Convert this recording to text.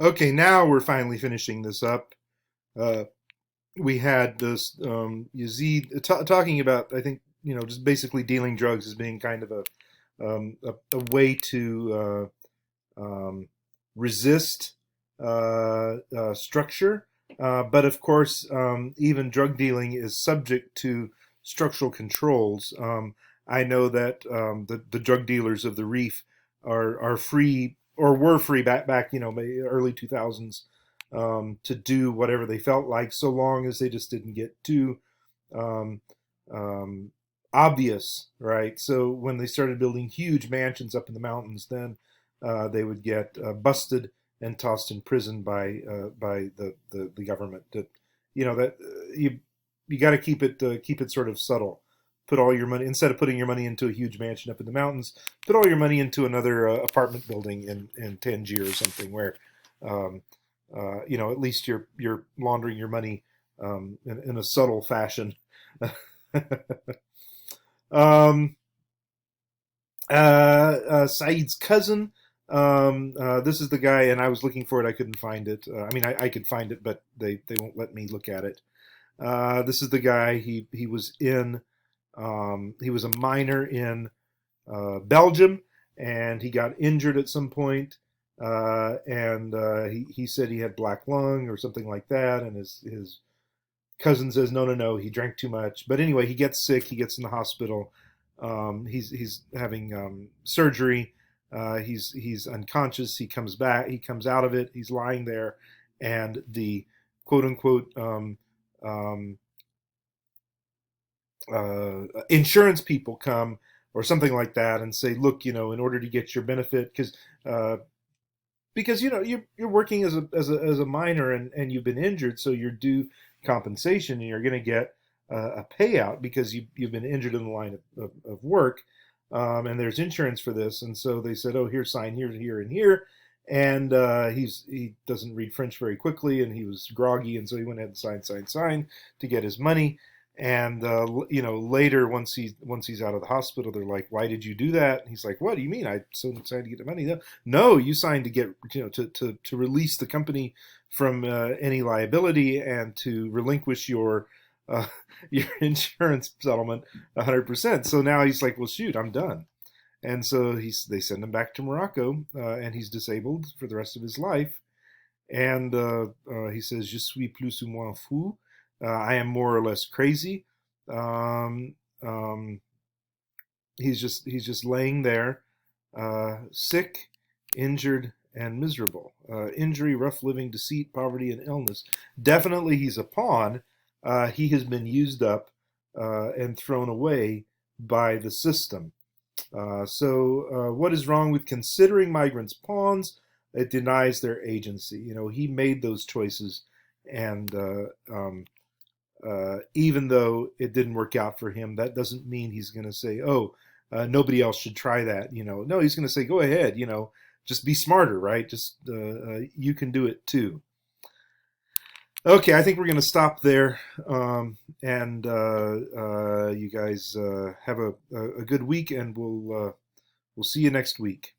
Okay, now we're finally finishing this up. Uh, we had this Yazid talking about, I think, just basically dealing drugs as being kind of a way to resist structure. But of course, even drug dealing is subject to structural controls. I know that the drug dealers of the Reef are free or were free back early 2000s to do whatever they felt like, so long as they just didn't get too um, um, obvious, right? So when they started building huge mansions up in the mountains, then they would get busted and tossed in prison by the government. That that you got to keep it sort of subtle. Put all your money, instead of putting your money into a huge mansion up in the mountains, put all your money into another apartment building in Tangier or something where um, at least you're laundering your money in a subtle fashion. um, Saeed's cousin. This is the guy, and I was looking for it. I couldn't find it. I mean, I could find it, but they won't let me look at it. This is the guy. He was in. He was a miner in Belgium, and he got injured at some point, and he said he had black lung or something like that, and his cousin says no, no, no, he drank too much. But anyway, he gets sick. He gets in the hospital. He's having surgery. He's unconscious. He comes back. He comes out of it. He's lying there, and the quote unquote um, insurance people come or something like that and say, look, in order to get your benefit, uh, because you're working as a miner and you've been injured, so you're due compensation and you're going to get a payout because you've been injured in the line of work, and there's insurance for this. And so they said, oh, here, sign here, here, and here. And he doesn't read French very quickly, and he was groggy, and so he went ahead and sign to get his money. And later, once he's out of the hospital, they're like, "Why did you do that?" And he's like, "What do you mean? I signed to get the money." No, no, you signed to get to release the company from any liability and to relinquish uh, your insurance settlement 100%. So now he's like, "Well, shoot, I'm done." And so they send him back to Morocco, and he's disabled for the rest of his life. And he says, "Je suis plus ou moins fou." I am more or less crazy. Um, um, he's just laying there, sick, injured, and miserable. Injury, rough living, deceit, poverty, and illness. Definitely, he's a pawn. He has been used up and thrown away by the system. So, what is wrong with considering migrants pawns? It denies their agency. He made those choices, and even though it didn't work out for him, that doesn't mean he's going to say, "Oh, nobody else should try that." No, he's going to say, "Go ahead. Just be smarter, right? Just you can do it too." Okay, I think we're going to stop there, and you guys have a good week, and we'll see you next week.